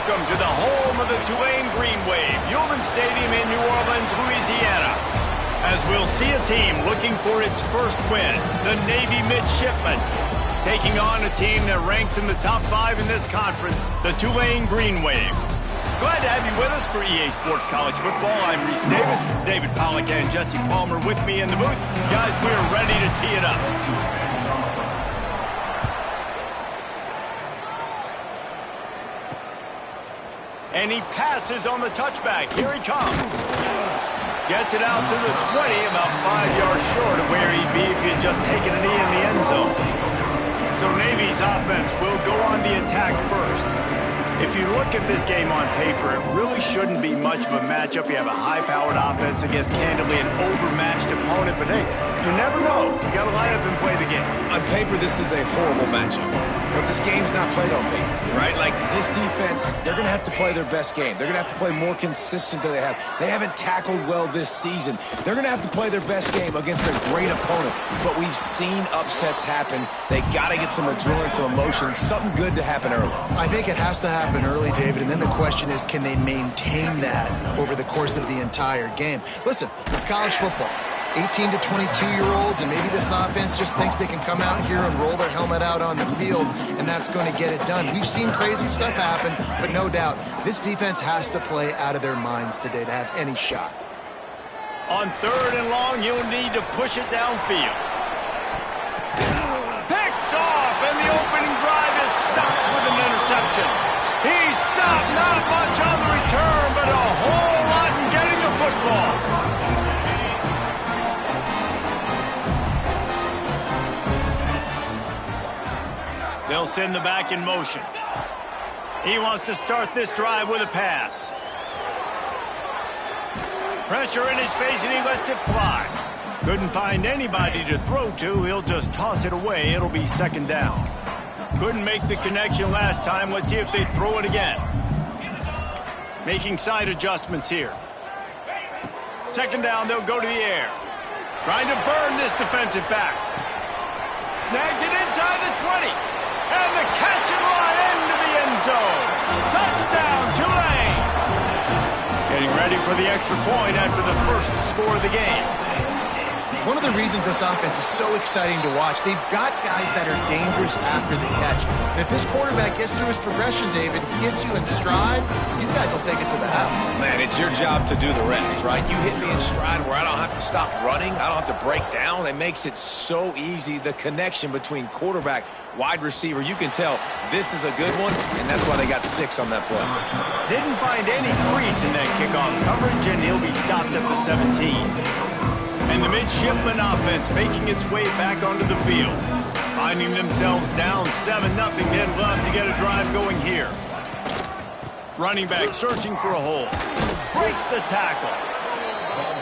welcome to the home of the Tulane Green Wave, Yulman Stadium in New Orleans, Louisiana. As we'll see a team looking for its first win, the Navy Midshipmen, taking on a team that ranks in the top 5 in this conference, the Tulane Green Wave. Glad to have you with us for EA Sports College Football. I'm Reese Davis, David Pollack and Jesse Palmer with me in the booth. Guys, we're ready to tee it up. And he passes on the touchback. Here he comes. Gets it out to the 20, about 5 yards short of where he'd be if he had just taken a knee in the end zone. So Navy's offense will go on the attack first. If you look at this game on paper, it really shouldn't be much of a matchup. You have a high-powered offense against candidly an overmatched opponent, but hey, you never know. You got to line up and play the game. On paper, this is a horrible matchup. But this game's not played on paper, right? Like, this defense, they're going to have to play their best game. They're going to have to play more consistent than they have. They haven't tackled well this season. They're going to have to play their best game against a great opponent. But we've seen upsets happen. They got to get some adrenaline, some emotion, something good to happen early. I think it has to happen early, David, and then the question is, can they maintain that over the course of the entire game? Listen, it's college football. 18 to 22-year-olds, and maybe this offense just thinks they can come out here and roll their helmet out on the field, and that's going to get it done. We've seen crazy stuff happen, but no doubt, this defense has to play out of their minds today to have any shot. On 3rd and long, you'll need to push it downfield. Picked off, and the opening drive is stopped with an interception. He's stopped, not much on the return, but a whole lot in getting the football. They'll send the back in motion. He wants to start this drive with a pass. Pressure in his face, and he lets it fly. Couldn't find anybody to throw to. He'll just toss it away. It'll be 2nd down. Couldn't make the connection last time. Let's see if they throw it again. Making side adjustments here. 2nd down, they'll go to the air. Trying to burn this defensive back. Snags it inside the 20. And the catch and run into the end zone. Touchdown, Tulane. Getting ready for the extra point after the first score of the game. One of the reasons this offense is so exciting to watch, they've got guys that are dangerous after the catch. And if this quarterback gets through his progression, David, gets you in stride, these guys will take it to the house. Man, it's your job to do the rest, right? You hit me in stride where I don't have to stop running. I don't have to break down. It makes it so easy. The connection between quarterback, wide receiver, you can tell this is a good one, and that's why they got 6 on that play. Didn't find any crease in that kickoff coverage, and he'll be stopped at the 17. And the midshipman offense making its way back onto the field. Finding themselves down 7-0, they'd love to get a drive going here. Running back searching for a hole. Breaks the tackle.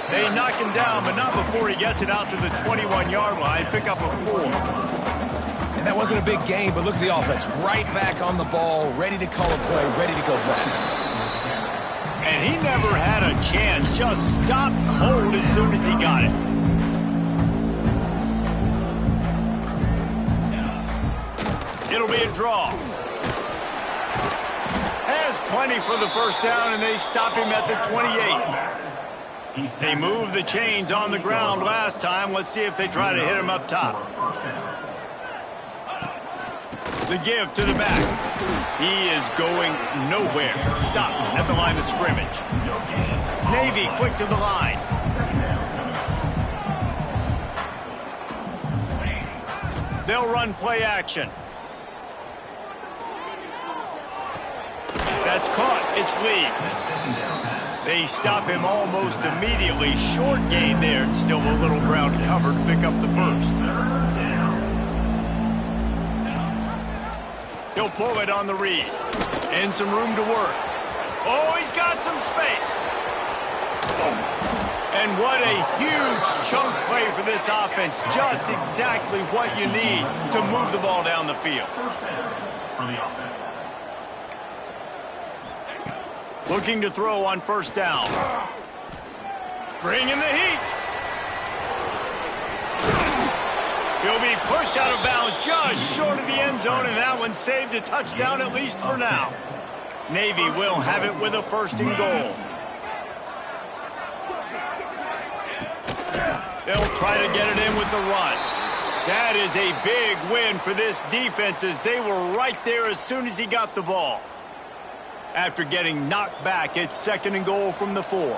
They knock him down, but not before he gets it out to the 21-yard line. Pick up a 4. And that wasn't a big game, but look at the offense. Right back on the ball, ready to call a play, ready to go fast. And he never had a chance, just stopped cold as soon as he got it. It'll be a draw. Has plenty for the first down, and they stop him at the 28. They moved the chains on the ground last time. Let's see if they try to hit him up top. The give to the back. He is going nowhere. Stop at the line of scrimmage. Navy quick to the line. They'll run play action. That's caught. It's Lee. They stop him almost immediately. Short gain there, and still a little ground covered to pick up the first. He'll pull it on the read. And some room to work. Oh, he's got some space. And what a huge chunk play for this offense. Just exactly what you need to move the ball down the field. Looking to throw on 1st down. Bringing the heat. He'll be pushed out of bounds just short of the end zone, and that one saved a touchdown at least for now. Navy will have it with a 1st and goal. They'll try to get it in with the run. That is a big win for this defense as they were right there as soon as he got the ball. After getting knocked back, it's 2nd and goal from the 4.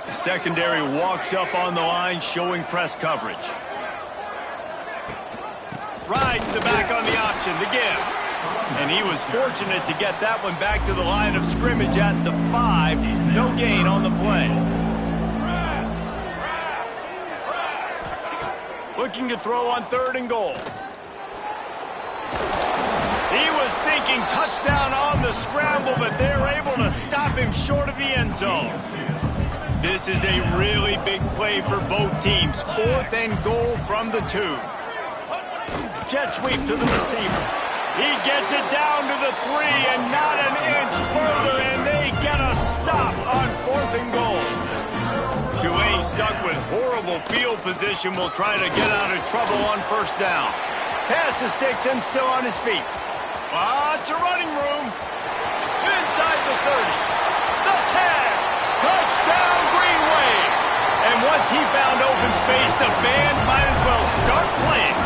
The secondary walks up on the line, showing press coverage. Rides the back on the option, the give. And he was fortunate to get that one back to the line of scrimmage at the 5. No gain on the play. Looking to throw on 3rd and goal. He was thinking touchdown on the scramble, but they're able to stop him short of the end zone. This is a really big play for both teams. 4th and goal from the 2. Jet sweep to the receiver. He gets it down to the 3 and not an inch further, and they get a stop on 4th and goal. Tulane, stuck with horrible field position, will try to get out of trouble on 1st down. Pass the sticks and still on his feet. Lots of running room. Inside the 30. The tag. Touchdown, Green Wave. And once he found open space, the band might as well start playing.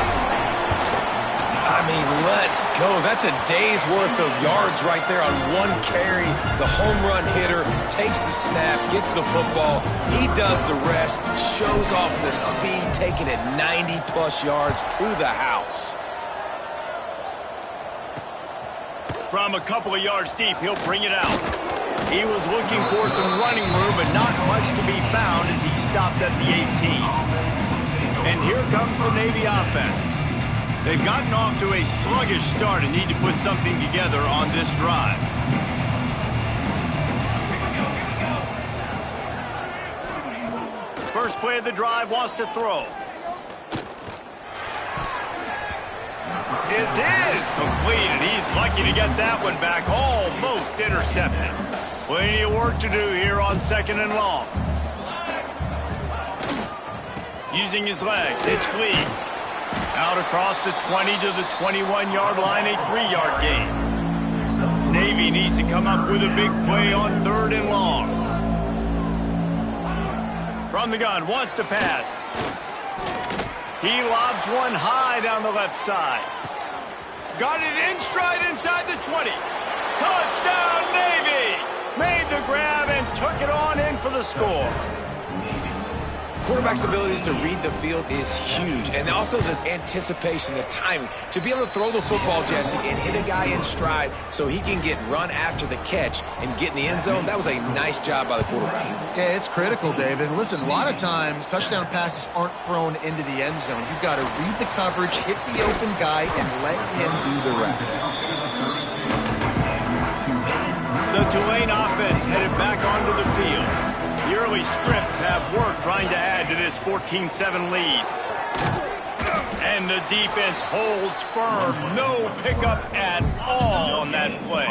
I mean, let's go. That's a day's worth of yards right there on one carry. The home run hitter takes the snap, gets the football. He does the rest, shows off the speed, taking it 90-plus yards to the house. From a couple of yards deep, he'll bring it out. He was looking for some running room, but not much to be found as he stopped at the 18. And here comes the Navy offense. They've gotten off to a sluggish start and need to put something together on this drive. First play of the drive, wants to throw. It's in. Completed. He's lucky to get that one back. Almost intercepted. Plenty of work to do here on 2nd and long. Using his legs, it's Lee. Out across the 20 to the 21-yard line, a 3-yard gain. Navy needs to come up with a big play on 3rd and long. From the gun, wants to pass. He lobs one high down the left side. Got it in stride inside the 20. Touchdown, Navy! Made the grab and took it on in for the score. Quarterback's abilities to read the field is huge, and also the anticipation, the timing. To be able to throw the football, Jesse, and hit a guy in stride so he can get run after the catch and get in the end zone, that was a nice job by the quarterback. Yeah, it's critical, David. And listen, a lot of times, touchdown passes aren't thrown into the end zone. You've got to read the coverage, hit the open guy, and let him do the rest. The Tulane offense headed back onto the field. The early scripts have worked trying to add to this 14-7 lead. And the defense holds firm. No pickup at all on that play.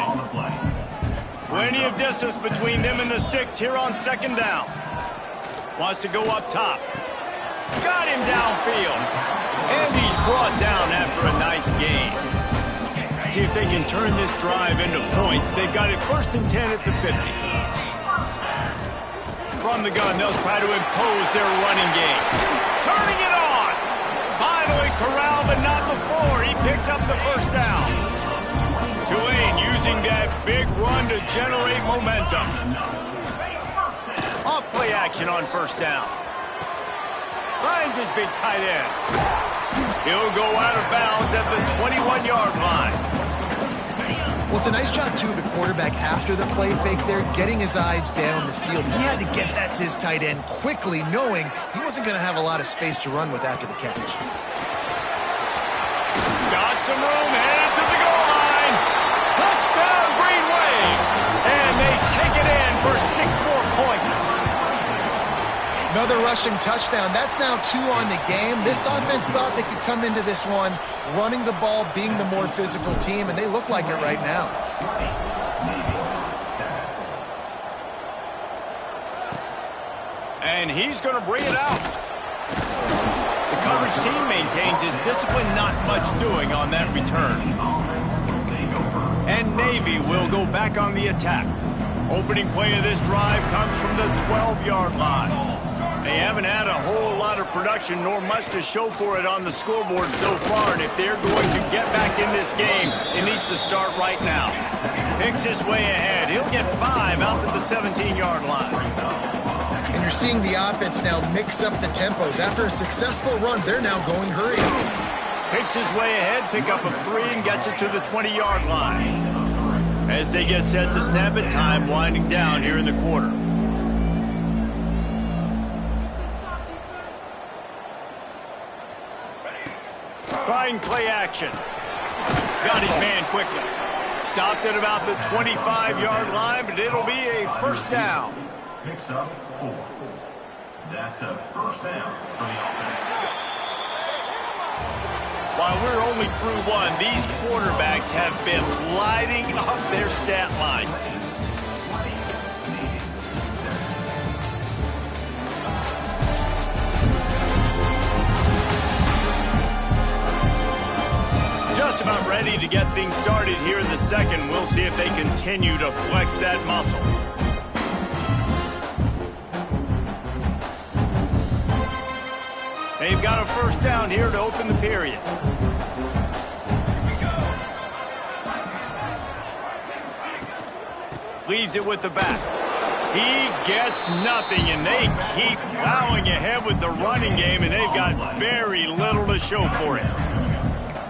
Plenty of distance between them and the sticks here on 2nd down. Wants to go up top. Got him downfield. And he's brought down after a nice gain. See if they can turn this drive into points. They've got it 1st and 10 at the 50. From the gun, they'll try to impose their running game. Turning it on! Finally corralled, but not before. He picks up the 1st down. Tulane using that big run to generate momentum. Off play action on 1st down. Finds his big tight end. He'll go out of bounds at the 21-yard line. Well, it's a nice job, too, of the quarterback after the play fake there, getting his eyes down the field. He had to get that to his tight end quickly, knowing he wasn't going to have a lot of space to run with after the catch. Got some room, headed to the goal line. Touchdown, Green Wave. And they take it in for 6 more points. Another rushing touchdown. That's now 2 on the game. This offense thought they could come into this one running the ball, being the more physical team, and they look like it right now. And he's going to bring it out. The coverage team maintains his discipline, not much doing on that return. And Navy will go back on the attack. Opening play of this drive comes from the 12-yard line. They haven't had a whole lot of production nor much to show for it on the scoreboard so far, and if they're going to get back in this game, it needs to start right now. Picks his way ahead. He'll get 5 out to the 17-yard line. And you're seeing the offense now mix up the tempos. After a successful run, they're now going hurry. Picks his way ahead, pickup of 3, and gets it to the 20-yard line. As they get set to snap it, time winding down here in the quarter. Trying play action. Got his man quickly. Stopped at about the 25-yard line, but it'll be a first down. Picks up 4. That's a first down for the offense. While we're only through 1, these quarterbacks have been lighting up their stat line. Just about ready to get things started here in the second. We'll see if they continue to flex that muscle. They've got a first down here to open the period. Leaves it with the back. He gets nothing, and they keep plowing ahead with the running game, and they've got very little to show for it.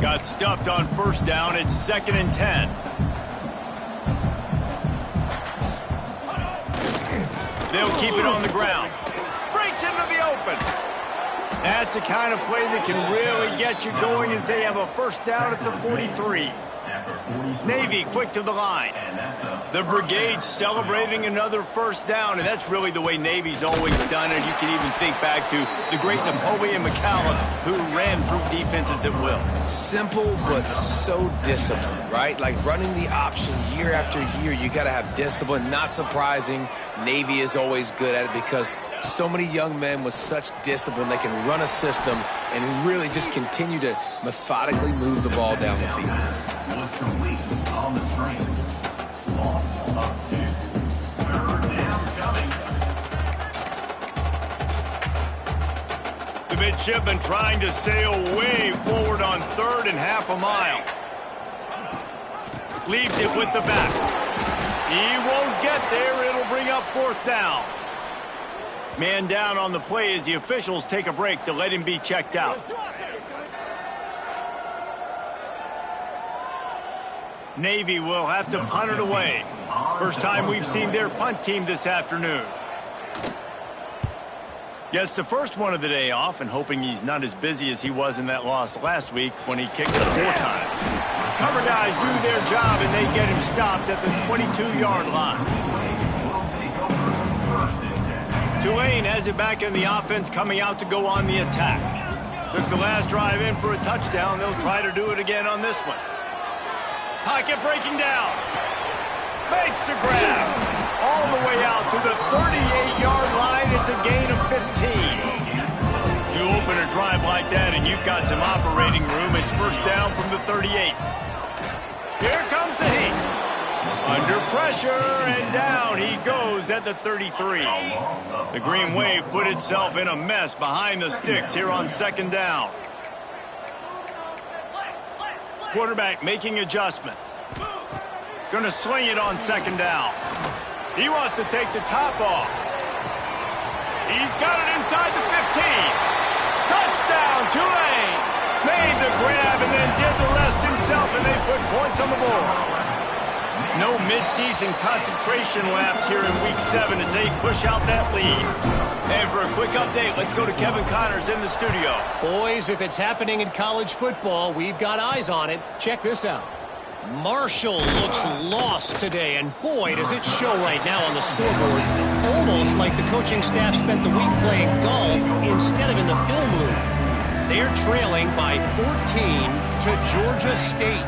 Got stuffed on first down. It's 2nd and 10. They'll keep it on the ground. Breaks into the open. That's the kind of play that can really get you going as they have a first down at the 43. Navy quick to the line. The brigade celebrating another first down, and that's really the way Navy's always done it. You can even think back to the great Napoleon McCallum, who ran through defenses at will. Simple, but so disciplined, right? Like running the option year after year, you got to have discipline. Not surprising, Navy is always good at it because so many young men with such discipline, they can run a system and really just continue to methodically move the ball down the field. Was complete on the screen. Loss of 2. Third down coming. The midshipman trying to sail way forward on 3rd and half a mile. Leaves it with the back. He won't get there. It'll bring up 4th down. Man down on the play as the officials take a break to let him be checked out. Navy will have to punt it away. First time we've seen their punt team this afternoon. Gets the first one of the day off and hoping he's not as busy as he was in that loss last week when he kicked it 4 times. Cover guys do their job and they get him stopped at the 22-yard line. Tulane has it back in the offense, coming out to go on the attack. Took the last drive in for a touchdown. They'll try to do it again on this one. Pocket breaking down. Makes the grab. All the way out to the 38-yard line. It's a gain of 15. You open a drive like that and you've got some operating room. It's first down from the 38. Here comes the heat. Under pressure, and down he goes at the 33. The Green Wave put itself in a mess behind the sticks here on 2nd down. Quarterback making adjustments. Going to sling it on 2nd down. He wants to take the top off. He's got it inside the 15. Touchdown, Tulane. Made the grab and then did the rest himself, and they put points on the board. No midseason concentration laps here in Week 7 as they push out that lead. And for a quick update, let's go to Kevin Connors in the studio. Boys, if it's happening in college football, we've got eyes on it. Check this out. Marshall looks lost today, and boy, does it show right now on the scoreboard. Almost like the coaching staff spent the week playing golf instead of in the film room. They're trailing by 14 to Georgia State.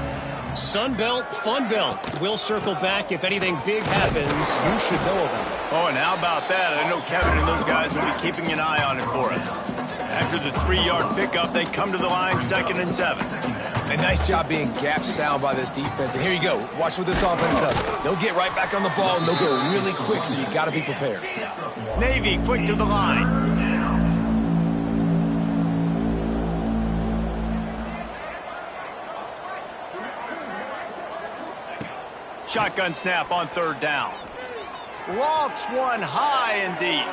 Sunbelt, Funbelt. We'll circle back if anything big happens. You should know about it. Oh, and how about that? I know Kevin and those guys will be keeping an eye on it for us. After the 3-yard pickup, they come to the line 2nd and 7. A nice job being gap sound by this defense. And here you go. Watch what this offense does. They'll get right back on the ball, and they'll go really quick, so you got to be prepared. Navy quick to the line. Shotgun snap on 3rd down. Lofts one high and deep.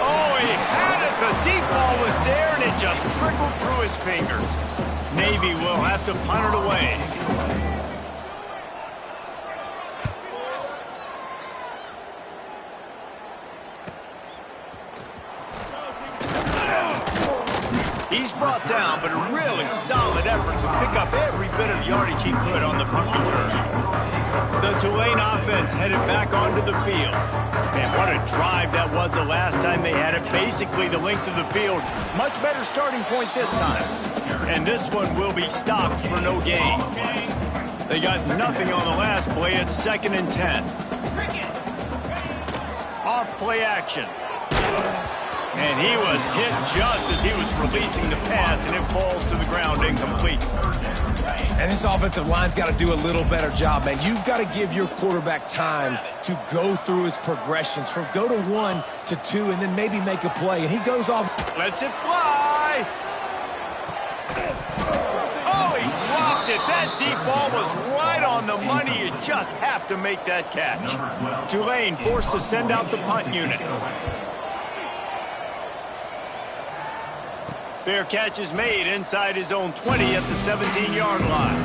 Oh, he had it. The deep ball was there, and it just trickled through his fingers. Navy will have to punt it away. He's brought down, but a really solid effort to pick up every bit of yardage he could on the punt return. The Tulane offense headed back onto the field. And what a drive that was the last time they had it. Basically the length of the field. Much better starting point this time. And this one will be stopped for no gain. They got nothing on the last play. It's 2nd and 10. Off play action. And he was hit just as he was releasing the pass, and it falls to the ground incomplete. And this offensive line's got to do a little better job, man. You've got to give your quarterback time to go through his progressions from go to 1 to 2 and then maybe make a play. And he goes off. Lets it fly. Oh, he dropped it. That deep ball was right on the money. You just have to make that catch. Tulane forced to send out the punt unit. Fair catch is made inside his own 20 at the 17-yard line.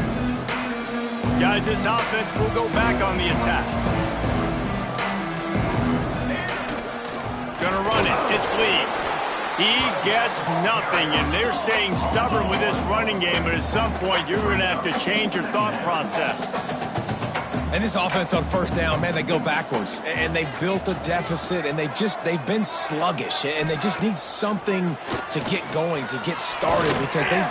Guys, this offense will go back on the attack. Gonna run it. It's Lee. He gets nothing, and they're staying stubborn with this running game, but at some point, you're going to have to change your thought process. And this offense on 1st down, man, they go backwards. And they built a deficit, and they've been sluggish. And they just need something to get going, to get started, because they...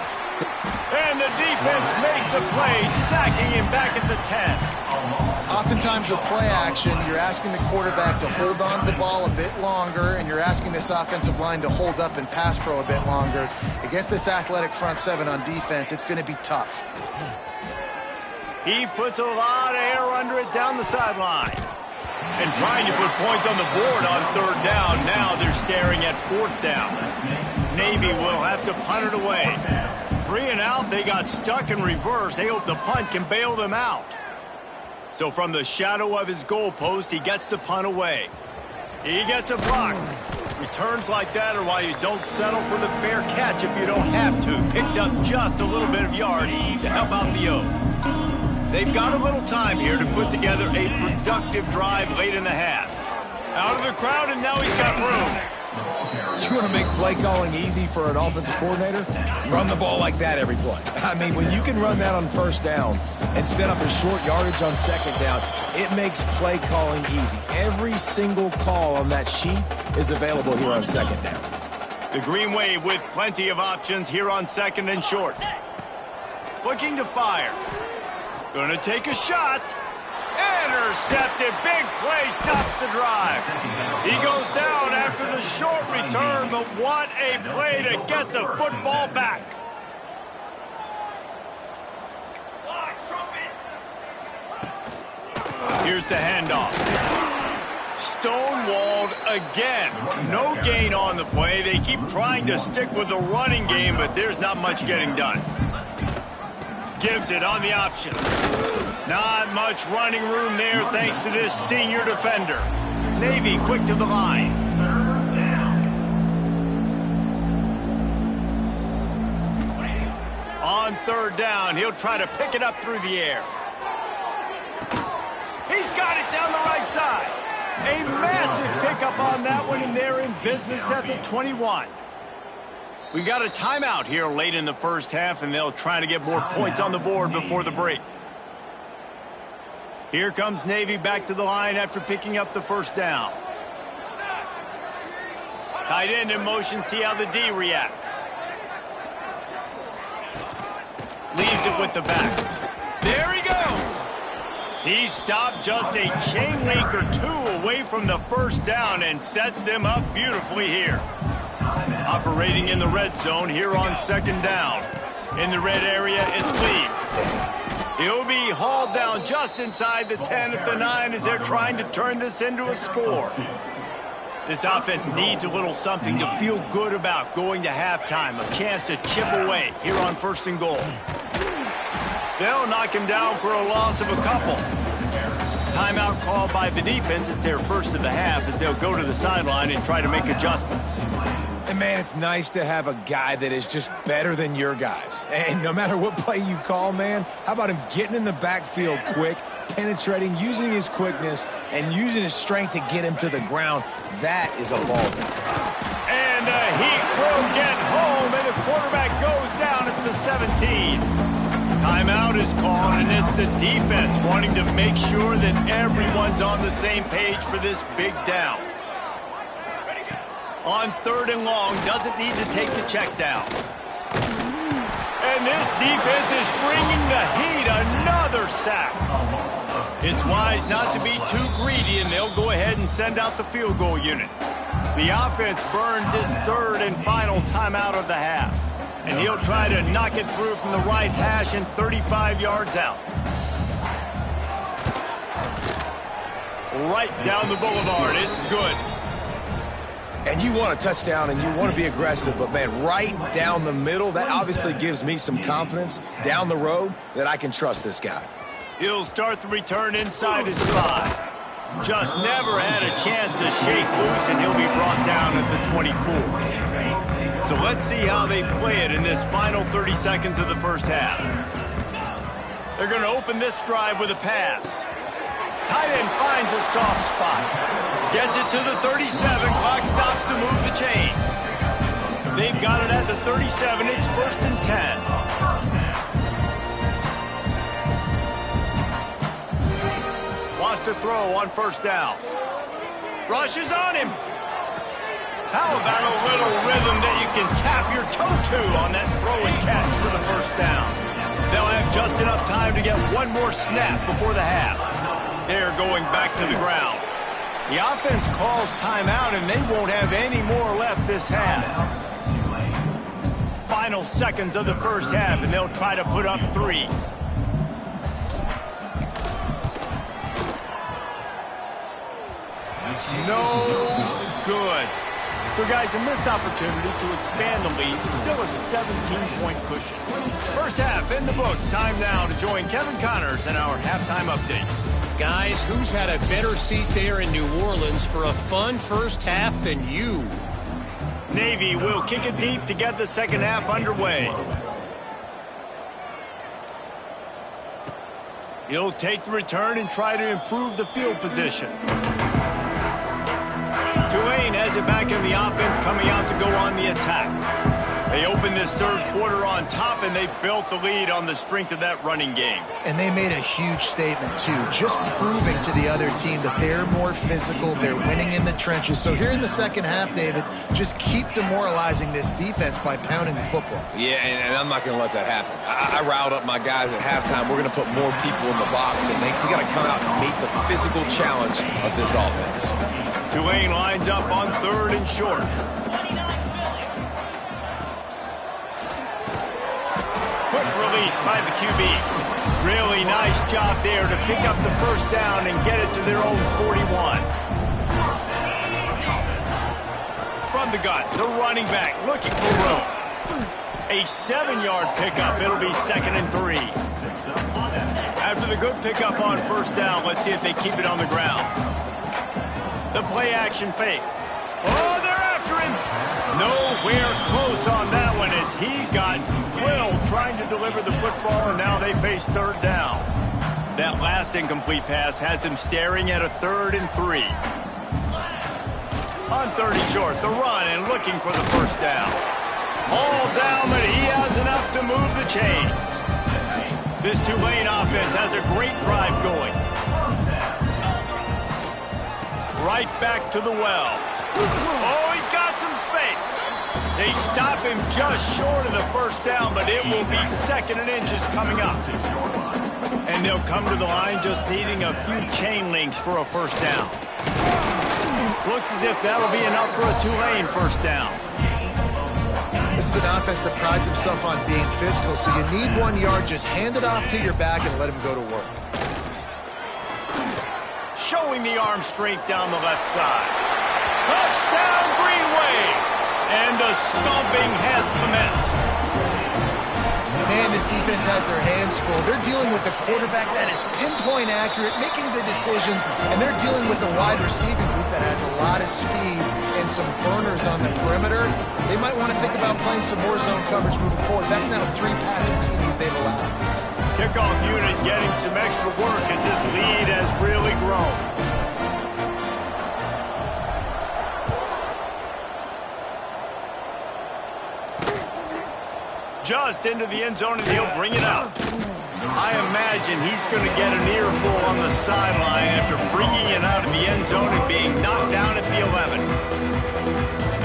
And the defense makes a play, sacking him back at the 10. Oftentimes with play action, you're asking the quarterback to hold on to the ball a bit longer, and you're asking this offensive line to hold up and pass pro a bit longer. Against this athletic front 7 on defense, it's going to be tough. He puts a lot of air under it down the sideline. And trying to put points on the board on 3rd down. Now they're staring at 4th down. Navy will have to punt it away. 3 and out, they got stuck in reverse. They hope the punt can bail them out. So from the shadow of his goalpost, he gets the punt away. He gets a block. Returns like that are why you don't settle for the fair catch if you don't have to. Picks up just a little bit of yards to help out the O. They've got a little time here to put together a productive drive late in the half. Out of the crowd, and now he's got room. You want to make play calling easy for an offensive coordinator? Run the ball like that every play. I mean, when you can run that on 1st down and set up a short yardage on 2nd down, it makes play calling easy. Every single call on that sheet is available here on 2nd down. The Green Wave with plenty of options here on 2nd and short. Looking to fire. Gonna take a shot. Intercepted. Big play stops the drive. He goes down after the short return, but what a play to get the football back. Here's the handoff. Stonewalled again. No gain on the play. They keep trying to stick with the running game, but there's not much getting done. Gives it on the option. Not much running room there thanks to this senior defender. Navy quick to the line. On 3rd down, he'll try to pick it up through the air. He's got it down the right side. A massive pickup on that one, and they're in business at the 21. We got a timeout here late in the 1st half, and they'll try to get more points on the board before the break. Here comes Navy back to the line after picking up the 1st down. Tight end in motion, see how the D reacts. Leaves it with the back. There he goes. He stopped just a chain link or 2 away from the 1st down and sets them up beautifully here. Operating in the red zone here on second down. In the red area, it's Lee. He'll be hauled down just inside the 10 at the 9 as they're trying to turn this into a score. This offense needs a little something to feel good about going to halftime. A chance to chip away here on 1st and goal. They'll knock him down for a loss of a couple. Timeout called by the defense. It's their first of the half as they'll go to the sideline and try to make adjustments. And, man, it's nice to have a guy that is just better than your guys. And no matter what play you call, man, how about him getting in the backfield quick, penetrating, using his quickness, and using his strength to get him to the ground. That is a ball game. And he will get home, and the quarterback goes down at the 17. Timeout is called, and it's the defense wanting to make sure that everyone's on the same page for this big down. On 3rd and long, doesn't need to take the check down. And this defense is bringing the heat. Another sack. It's wise not to be too greedy, and they'll go ahead and send out the field goal unit. The offense burns its 3rd and final timeout of the half. And he'll try to knock it through from the right hash and 35 yards out. Right down the boulevard. It's good. And you want a touchdown and you want to be aggressive, but, man, right down the middle, that obviously gives me some confidence down the road that I can trust this guy. He'll start the return inside his 5. Just never had a chance to shake loose, and he'll be brought down at the 24. So let's see how they play it in this final 30 seconds of the first half. They're going to open this drive with a pass. Tight end finds a soft spot. Gets it to the 37. Clock stops to move the chains. They've got it at the 37. It's 1st and 10. Wants to throw on 1st down. Rushes on him. How about a little rhythm that you can tap your toe to on that throw and catch for the 1st down? They'll have just enough time to get one more snap before the half. They're going back to the ground. The offense calls timeout, and they won't have any more left this half. Final seconds of the first half, and they'll try to put up 3. No good. So, guys, a missed opportunity to expand the lead. Still a 17-point cushion. First half in the books. Time now to join Kevin Connors in our halftime update. Guys, who's had a better seat there in New Orleans for a fun first half than you? Navy will kick it deep to get the second half underway. He'll take the return and try to improve the field position. Tulane has it back in the offense, coming out to go on the attack. They opened this 3rd quarter on top, and they built the lead on the strength of that running game. And they made a huge statement, too, just proving to the other team that they're more physical, they're winning in the trenches. So here in the second half, David, just keep demoralizing this defense by pounding the football. Yeah, and I'm not going to let that happen. I riled up my guys at halftime. We're going to put more people in the box, and we got to come out and meet the physical challenge of this offense. Tulane lines up on 3rd and short. Quick release by the QB. Really nice job there to pick up the 1st down and get it to their own 41. From the gun, the running back looking for room. A 7-yard pickup. It'll be 2nd and 3. After the good pickup on 1st down, let's see if they keep it on the ground. The play action fake. Oh, they're after him. Nowhere close on that one as he got drilled trying to deliver the football, and now they face 3rd down. That last incomplete pass has him staring at a 3rd and 3. On 3rd and short, the run and looking for the 1st down. All down, but he has enough to move the chains. This Tulane offense has a great drive going. Right back to the well. Oh, he's got some space. They stop him just short of the 1st down, but it will be 2nd and inches coming up. And they'll come to the line just needing a few chain links for a 1st down. Looks as if that'll be enough for a Tulane 1st down. This is an offense that prides himself on being physical, so you need 1 yard. Just hand it off to your back and let him go to work. Showing the arm strength down the left side. Touchdown, Green Wave! And the stomping has commenced. Man, this defense has their hands full. They're dealing with a quarterback that is pinpoint accurate, making the decisions, and they're dealing with a wide receiving group that has a lot of speed and some burners on the perimeter. They might want to think about playing some more zone coverage moving forward. That's now 3 passing TDs they've allowed. Kickoff unit getting some extra work as this lead has really grown. Just into the end zone, and he'll bring it out. I imagine he's going to get an earful on the sideline after bringing it out of the end zone and being knocked down at the 11.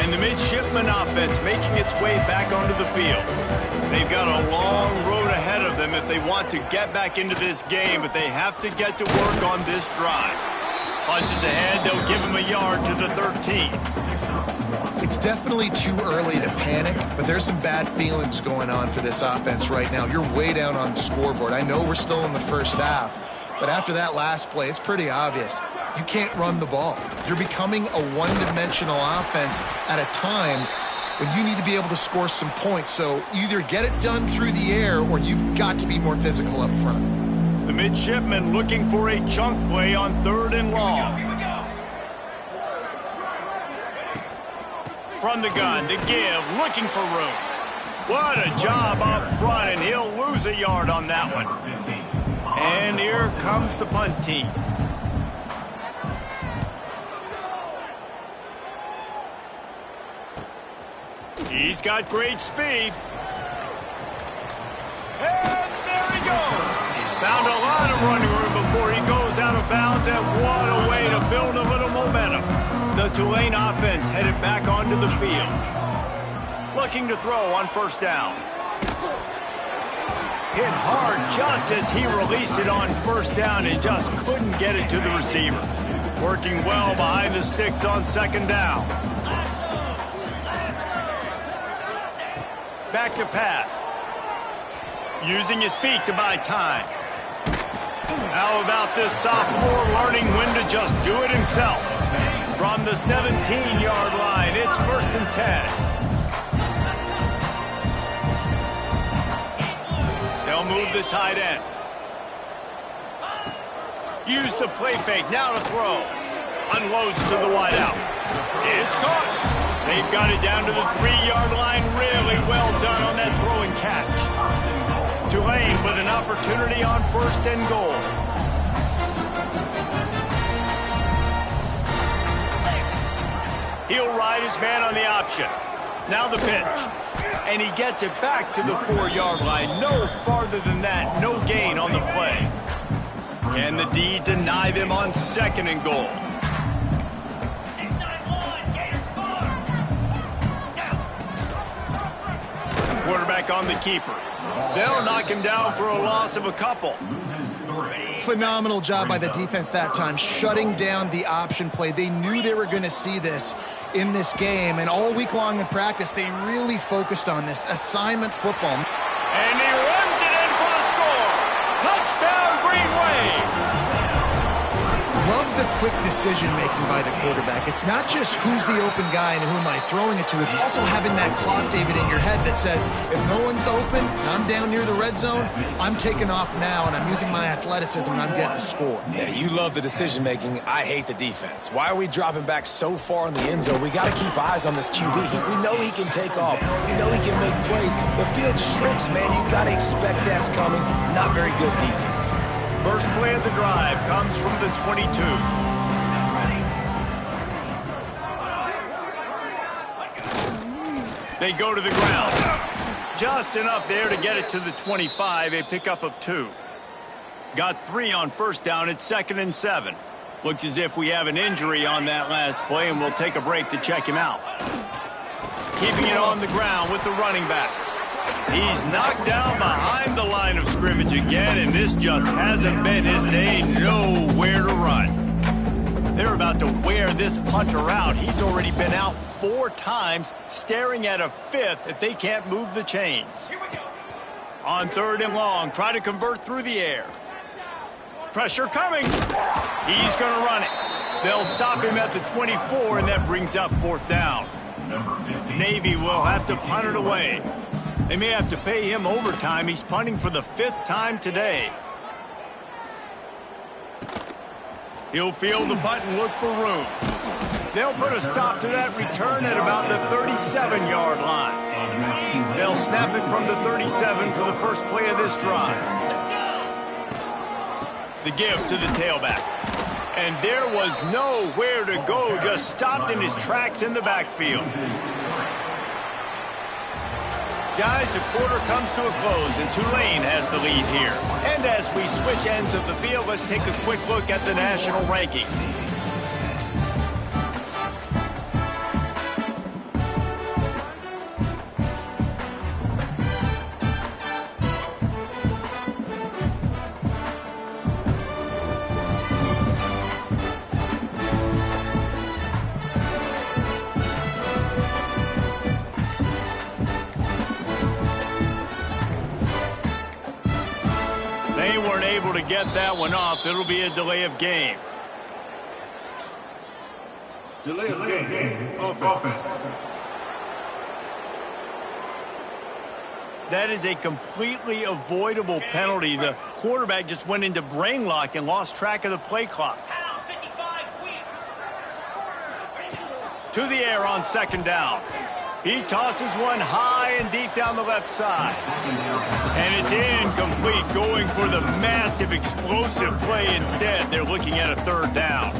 And the midshipman offense making its way back onto the field. They've got a long road ahead of them if they want to get back into this game, but they have to get to work on this drive. Punches ahead, they'll give him a yard to the 13. It's definitely too early to panic, but there's some bad feelings going on for this offense right now. You're way down on the scoreboard. I know we're still in the first half, but after that last play, it's pretty obvious. You can't run the ball. You're becoming a one-dimensional offense at a time when you need to be able to score some points. So either get it done through the air or you've got to be more physical up front. The midshipman looking for a chunk play on 3rd and long. From the gun to give, looking for room. What a job up front, and he'll lose a yard on that one. And here comes the punt team. He's got great speed. And there he goes. Found a lot of running room before he goes out of bounds, and what a way to build a little momentum. The Tulane offense headed back onto the field. Looking to throw on 1st down. Hit hard just as he released it on 1st down and just couldn't get it to the receiver. Working well behind the sticks on 2nd down. Back to pass. Using his feet to buy time. How about this sophomore learning when to just do it himself? From the 17-yard line, it's 1st and 10. They'll move the tight end. Use the play fake, now to throw. Unloads to the wideout. It's caught. They've got it down to the 3-yard line. Really well done on that throw and catch. Tulane with an opportunity on 1st and goal. He'll ride his man on the option. Now the pitch. And he gets it back to the 4-yard line. No farther than that. No gain on the play. Can the D deny them on 2nd and goal? Quarterback on the keeper. They'll knock him down for a loss of a couple. Phenomenal job by the defense that time, shutting down the option play. They knew they were going to see this in this game, and all week long in practice, they really focused on this assignment football. And he runs it in for the score. Touchdown, Green Wave. Love the quick decision-making by the quarterback. It's not just who's the open guy and who am I throwing it to. It's also having that clock, David, in your head that says, if no one's open and I'm down near the red zone, I'm taking off now and I'm using my athleticism and I'm getting a score. Yeah, you love the decision-making. I hate the defense. Why are we dropping back so far in the end zone? We got to keep eyes on this QB. We know he can take off. We know he can make plays. The field shrinks, man. You got to expect that's coming. Not very good defense. First play of the drive comes from the 22. They go to the ground. Just enough there to get it to the 25, a pickup of 2. Got 3 on 1st down at 2nd and 7. Looks as if we have an injury on that last play, and we'll take a break to check him out. Keeping it on the ground with the running back. He's knocked down behind the line of scrimmage again, and this just hasn't been his day. Nowhere to run. They're about to wear this punter out. He's already been out 4 times, staring at a 5th if they can't move the chains. On 3rd and long, try to convert through the air. Pressure coming. He's going to run it. They'll stop him at the 24, and that brings up 4th down. Navy will have to punt it away. They may have to pay him overtime. He's punting for the 5th time today. He'll field the punt and look for room. They'll put a stop to that return at about the 37-yard line. They'll snap it from the 37 for the first play of this drive. The give to the tailback. And there was nowhere to go, just stopped in his tracks in the backfield. Guys, the quarter comes to a close, and Tulane has the lead here. And as we switch ends of the field, let's take a quick look at the national rankings. They weren't able to get that one off. It'll be a delay of game. Delay of game. Offense. That is a completely avoidable penalty. The quarterback just went into brain lock and lost track of the play clock. To the air on 2nd down. He tosses one high and deep down the left side. And it's incomplete, going for the massive explosive play instead. They're looking at a 3rd down.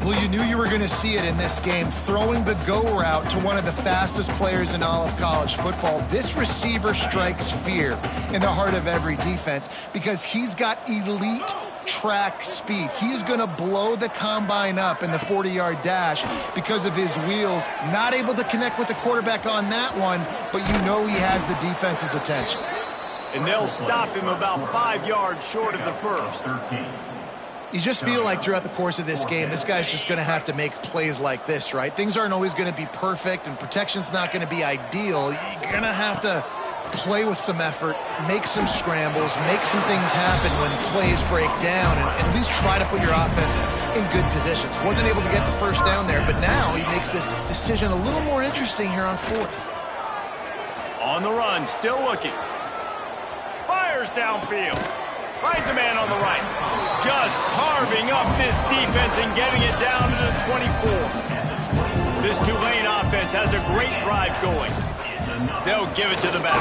Well, you knew you were going to see it in this game, throwing the go route to one of the fastest players in all of college football. This receiver strikes fear in the heart of every defense because he's got elite track speed. He is going to blow the combine up in the 40-yard dash because of his wheels. Not able to connect with the quarterback on that one, but you know he has the defense's attention. And they'll stop him about 5 yards short of the first. You just feel like throughout the course of this game, this guy's just going to have to make plays like this, right? Things aren't always going to be perfect, and protection's not going to be ideal. You're going to have to play with some effort, make some scrambles, make some things happen when plays break down, and at least try to put your offense in good positions. Wasn't able to get the first down there, but now he makes this decision a little more interesting here on 4th. On the run, still looking. Fires downfield. Finds a man on the right. Just carving up this defense and getting it down to the 24. This Tulane offense has a great drive going. They'll give it to the back.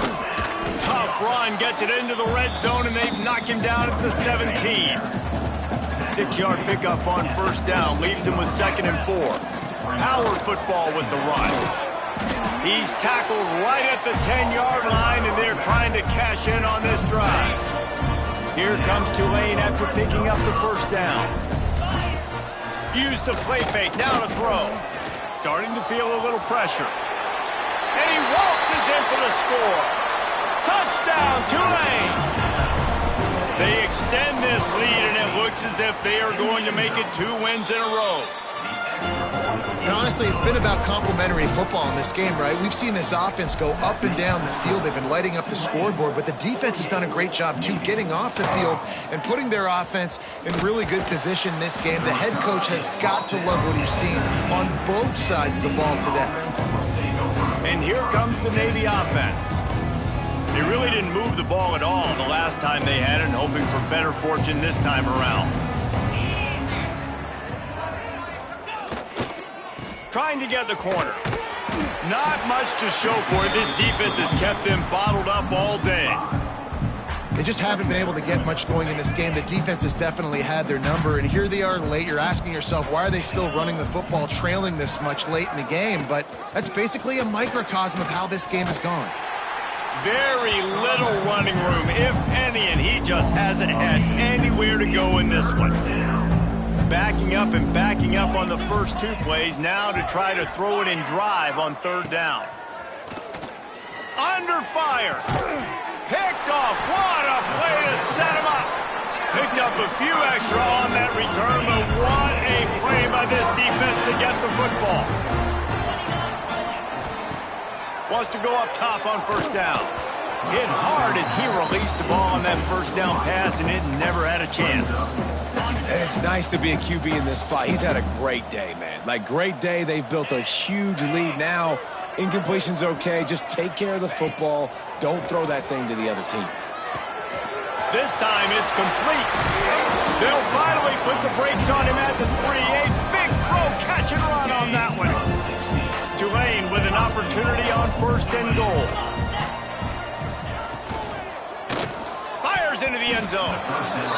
Tough run, gets it into the red zone, and they've knocked him down at the 17. 6-yard pickup on 1st down, leaves him with 2nd and 4. Power football with the run. He's tackled right at the 10-yard line, and they're trying to cash in on this drive. Here comes Tulane after picking up the 1st down. Use the play fake, now to throw. Starting to feel a little pressure. And he waltzes in for the score. Touchdown, Tulane! They extend this lead, and it looks as if they are going to make it 2 wins in a row. And honestly, it's been about complementary football in this game, right? We've seen this offense go up and down the field. They've been lighting up the scoreboard, but the defense has done a great job, too, getting off the field and putting their offense in really good position in this game. The head coach has got to love what he's seen on both sides of the ball today. And here comes the Navy offense. They really didn't move the ball at all the last time they had it, hoping for better fortune this time around. Trying to get the corner. Not much to show for it. This defense has kept them bottled up all day. They just haven't been able to get much going in this game. The defense has definitely had their number, and here they are late. You're asking yourself, why are they still running the football, trailing this much late in the game? But that's basically a microcosm of how this game has gone. Very little running room, if any, and he just hasn't had anywhere to go in this one. Backing up and backing up on the first 2 plays, now to try to throw it in drive on 3rd down. Under fire. Picked off. What a play to set him up. Picked up a few extra on that return, but what a play by this defense to get the football. Wants to go up top on first down. Hit hard as he released the ball on that first down pass, and it never had a chance. And it's nice to be a QB in this spot. He's had a great day, man. Like, great day. They've built a huge lead now. Incompletion's okay. Just take care of the football. Don't throw that thing to the other team. This time it's complete. They'll finally put the brakes on him at the 3. A big throw, catch and run on that one. Tulane with an opportunity on first and goal. Fires into the end zone.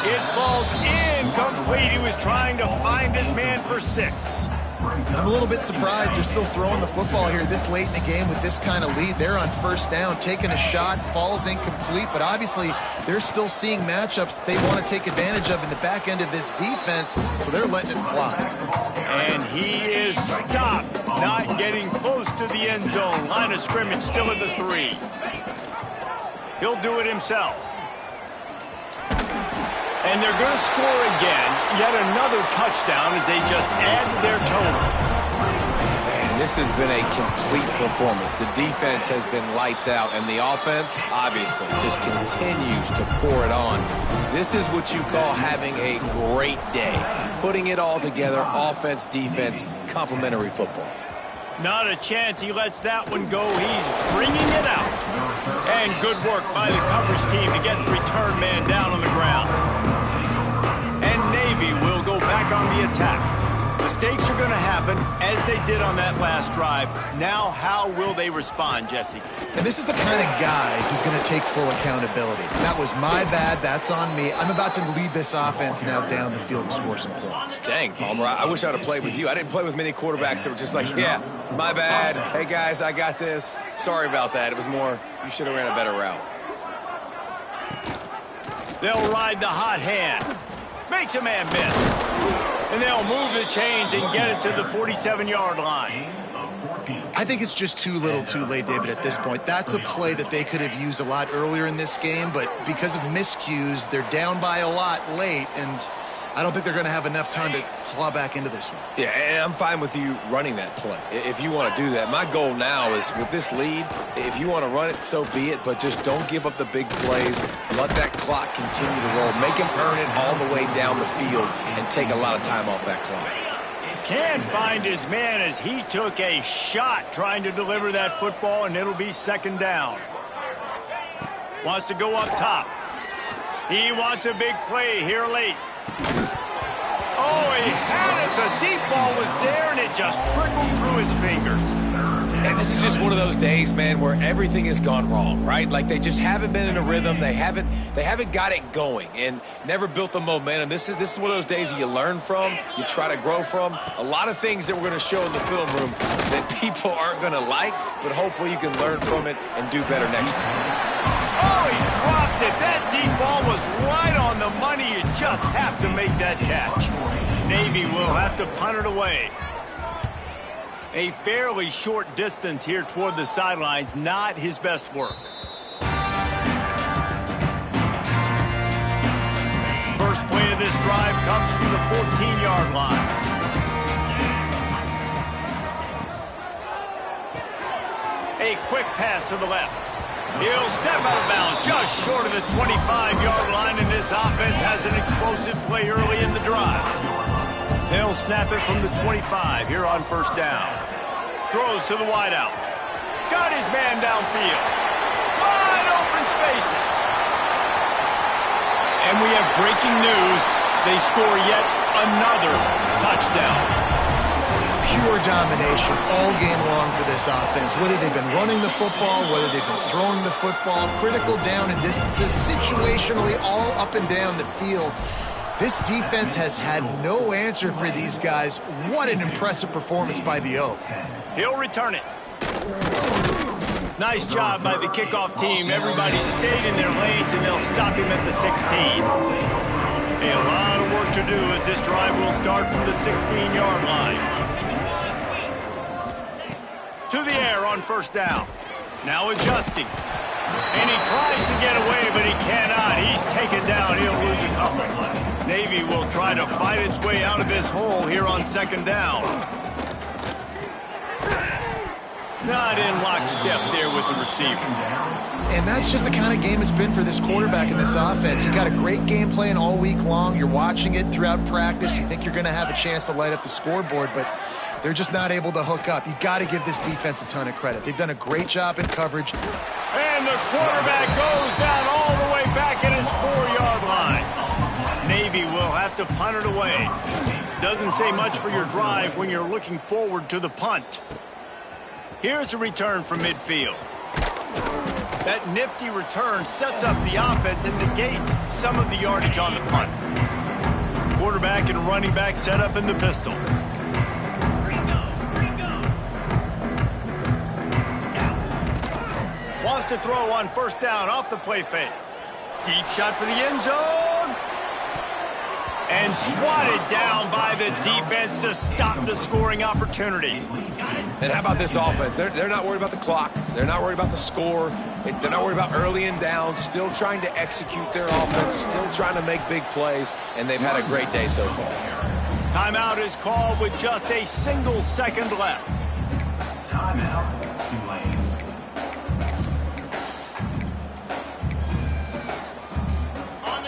It falls incomplete. He was trying to find his man for 6. I'm a little bit surprised they're still throwing the football here this late in the game with this kind of lead. They're on first down, taking a shot, falls incomplete, but obviously they're still seeing matchups that they want to take advantage of in the back end of this defense, so they're letting it fly. And he is stopped, not getting close to the end zone. Line of scrimmage still at the 3. He'll do it himself. And they're going to score again, yet another touchdown as they just add their total. Man, this has been a complete performance. The defense has been lights out, and the offense, obviously, just continues to pour it on. This is what you call having a great day. Putting it all together, offense, defense, complementary football. Not a chance he lets that one go. He's bringing it out. And good work by the coverage team to get the return man down on the ground. And Navy will go back on the attack. Mistakes are going to happen, as they did on that last drive. Now, how will they respond, Jesse? And this is the kind of guy who's going to take full accountability. That was my bad. That's on me. I'm about to lead this offense now down the field and score some points. Dang, Palmer, I wish I would have played with you. I didn't play with many quarterbacks that were just like, yeah, my bad. Hey, guys, I got this. Sorry about that. It was more, you should have ran a better route. They'll ride the hot hand. Makes a man miss. And they'll move the chains and get it to the 47-yard line. I think it's just too little too late, David, at this point. That's a play that they could have used a lot earlier in this game, but because of miscues, they're down by a lot late, and I don't think they're going to have enough time to claw back into this one. Yeah, and I'm fine with you running that play if you want to do that. My goal now is with this lead, if you want to run it, so be it, but just don't give up the big plays. Let that clock continue to roll. Make him earn it all the way down the field and take a lot of time off that clock. Can't find his man as he took a shot trying to deliver that football, and it'll be second down. Wants to go up top. He wants a big play here late. Oh, he had it. The deep ball was there, and it just trickled through his fingers. And this is just one of those days, man, where everything has gone wrong, right? Like they just haven't been in a rhythm. They haven't got it going and never built the momentum. This is one of those days that you learn from, you try to grow from. A lot of things that we're going to show in the film room that people aren't going to like, but hopefully you can learn from it and do better next time. Oh, he dropped it. That deep ball was right on the money. You just have to make that catch. Navy will have to punt it away. A fairly short distance here toward the sidelines, not his best work. First play of this drive comes from the 14-yard line. A quick pass to the left. He'll step out of bounds just short of the 25-yard line, and this offense has an explosive play early in the drive. They'll snap it from the 25 here on first down. Throws to the wideout. Got his man downfield. Wide open spaces. And we have breaking news. They score yet another touchdown. Pure domination all game long for this offense. Whether they've been running the football, whether they've been throwing the football, critical down and distances, situationally all up and down the field. This defense has had no answer for these guys. What an impressive performance by the O. He'll return it. Nice job by the kickoff team. Everybody stayed in their lanes, and they'll stop him at the 16. A lot of work to do as this drive will start from the 16-yard line. To the air on first down. Now adjusting. And he tries to get away, but he cannot. He's taken down. He'll lose a couple. Navy will try to fight its way out of this hole here on second down. Not in lockstep there with the receiver. And that's just the kind of game it's been for this quarterback in this offense. You got a great game plan all week long. You're watching it throughout practice. You think you're going to have a chance to light up the scoreboard, but they're just not able to hook up. You got to give this defense a ton of credit. They've done a great job in coverage. And the quarterback goes down all the way back at his 4-yard line. Navy will have to punt it away. Doesn't say much for your drive when you're looking forward to the punt. Here's a return from midfield. That nifty return sets up the offense and negates some of the yardage on the punt. Quarterback and running back set up in the pistol. Wants to throw on first down off the play fake. Deep shot for the end zone. And swatted down by the defense to stop the scoring opportunity. And how about this offense? They're not worried about the clock. They're not worried about the score. They're not worried about early and down. Still trying to execute their offense. Still trying to make big plays. And they've had a great day so far. Timeout is called with just a single second left. Timeout, Tulane.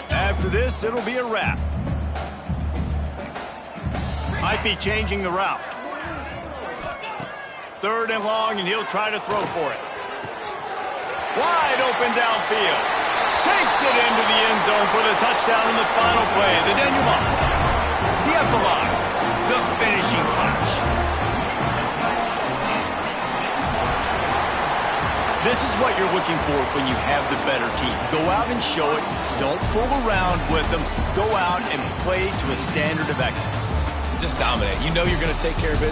After this, it'll be a wrap. Might be changing the route. Third and long, and he'll try to throw for it. Wide open downfield. Takes it into the end zone for the touchdown in the final play. The denouement. The epilogue. The finishing touch. This is what you're looking for when you have the better team. Go out and show it. Don't fool around with them. Go out and play to a standard of excellence. Just dominate. You know you're going to take care of business.